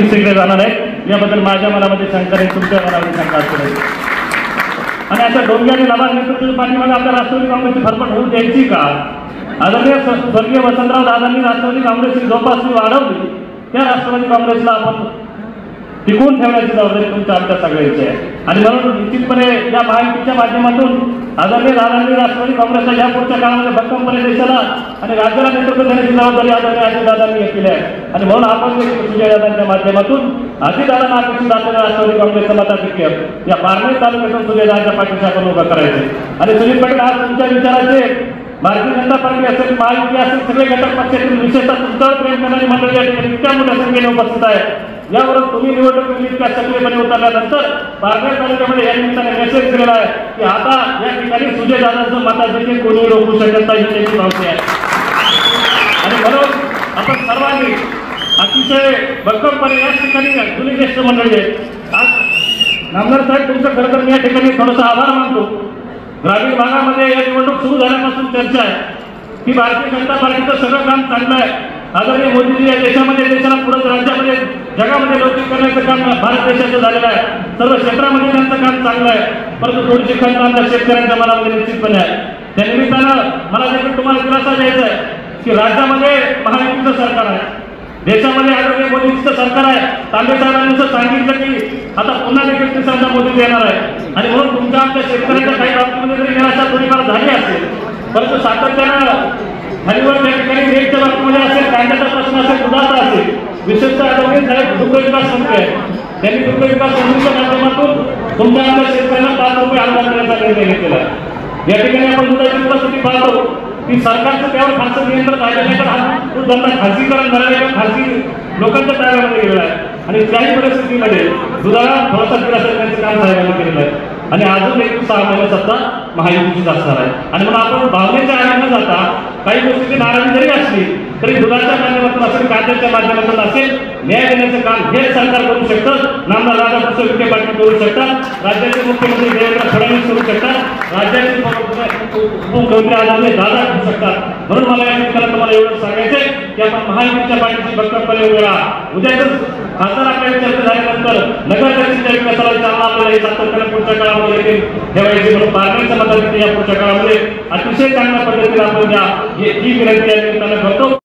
दुसरीकडे जाणार आहे याबद्दल माझ्या मनामध्ये शंका आहे, तुमच्या मनामध्ये शंका असेल. आणि अशा डोंग्याने लबाड नेतृत्वाच्या पाठीमागे आपल्या राष्ट्रवादी काँग्रेसची फरफट होऊ द्यायची का? आदरणीय स्वर्गीय वसंतराव दादांनी राष्ट्रवादी काँग्रेसची जोपासणी वाढवली, त्या राष्ट्रवादी काँग्रेसला आपण टिकवून ठेवण्याची जबाबदारी तुमच्या आमच्या सगळ्यांची आहे. आणि म्हणून निश्चितपणे या महायुतीच्या माध्यमातून आदरणीय दादांनी राष्ट्रवादी काँग्रेसला या पुढच्या काळामध्ये भक्कमपणे देशाला आणि राज्याला नेतृत्व देण्याची जबाबदारी आदरणीय अजितदादांनी घेतलेली आहे. आणि म्हणून आपण सुजयदादांच्या माध्यमातून अजितदादांना अपेक्षित असलेल्या राष्ट्रवादी काँग्रेसचं मताधिक्य या पारनेर तालुक्यातून सुजयदादांच्या पाठीशी आपण उभं करायचे. आणि सुनील पाटील आज तुमच्या विचाराचे भारतीय जनता पार्टी असेल, महायुती असेल, सगळे घटक पक्षातील विशेषतः तुमच्यावर प्रेम करणारी मंडळी या ठिकाणी इतक्या मोठ्या संख्येने उपस्थित आहे. यावरून तुम्ही निवडणुकीत इतक्या सक्रियपणे उतरल्यानंतर पारनेर तालुक्यामध्ये या निमित्ताने मेसेज दिलेला आहे की आता या ठिकाणी सुजयदादांचं मताधिक्य कोणी रोखू शकत नाही याची भावना आहे. आणि म्हणून आपण सर्वांनी अतिशय भक्कमपणे या ठिकाणी जुनी ज्येष्ठ मंडळी आहेत. आज नामदार साहेब तुमचं खरं तर मी या ठिकाणी थोडासा आभार मानतो. ग्रामीण भागामध्ये या निवडणूक सुरू झाल्यापासून चर्चा आहे की भारतीय जनता पार्टीचं सगळं काम चांगलं आहे. आदरणीय मोदीजी या देशामध्ये देशाला पुढे राज्यामध्ये जगामध्ये लौकिक करण्याचं काम भारत देशाचं झालेलं आहे. सर्व क्षेत्रामध्ये त्यांचं काम चांगलं आहे, परंतु थोडीशी खंत आमच्या शेतकऱ्यांच्या मनामध्ये निश्चितपणे आहे. त्या निमित्तानं मला देखील तुम्हाला दिलासा द्यायचा आहे की राज्यामध्ये महायुतीचं सरकार आहे, देशामध्ये आदरणीय मोदींचं सरकार आहे. तांबे साहेबांनी सांगितलं की आता पुन्हा देखील तिसऱ्यांदा मोदी येणार आहे. आणि म्हणून तुमच्या आमच्या शेतकऱ्यांच्या काही बाबतीमध्ये जरी निराशा थोडीफार झाली असेल, परंतु सातत्यानं हरिवर त्या ठिकाणी रेटच्या बाबतीमध्ये असेल, कांद्याचा प्रश्न असेल, दुधाचा असेल, विशेषतः आदरणीय साहेब दुग्धविकास मंत्री आहेत, त्यांनी दुग्धविकास मंत्रीच्या माध्यमातून तुमच्या आमच्या शेतकऱ्यांना 5 रुपये अनुदान देण्याचा निर्णय घेतलेला आहे. या ठिकाणी आपण दुधाची परिस्थिती पाहतो की सरकारचं त्यावर फारसं नियंत्रण राहिलं नाही, तर हा दूध धंदा खाजगीकरण झालेला खाजगी लोकांच्या ताब्यामध्ये गेलेला आहे. आणि त्याही परिस्थितीमध्ये दुधाला थोडासा दिलासा देण्याचं काम साहेबांनी केलेलं आहे. आणि अजून एक 6 महिने सत्ता महायुतीचीच असणार आहे. आणि म्हणून आपण भावनेच्या आधी न जाता काही गोष्टीची नाराजी जरी असली तरी दुधाच्या माध्यमातून असेल, कांद्याच्या माध्यमातून असेल, न्याय देण्याचं काम हे सरकार करू शकतं. नामदार राधाकृष्ण विखे पाटील करू शकतात, राज्याचे मुख्यमंत्री देवेंद्र फडणवीस करू शकतात, राज्याचे उपमुख्यमंत्री आदरणीय दादा करू शकतात. म्हणून मला या ठिकाणी तुम्हाला एवढं सांगायचंय की आपण महायुतीच्या पाठीशी भक्कमपणे उभे राहा. उद्या जर खासदार आपल्या चर्चा झाल्यानंतर नगरपालिकेच्या विकासाला चालना आपल्याला सातत्याने पुढच्या काळामध्ये देखील ठेवायची. म्हणून पारनेरच्या मताधिक्य या पुढच्या काळामध्ये अतिशय चांगल्या पद्धतीने आपण द्या ही विनंती या निमित्तानं करतो.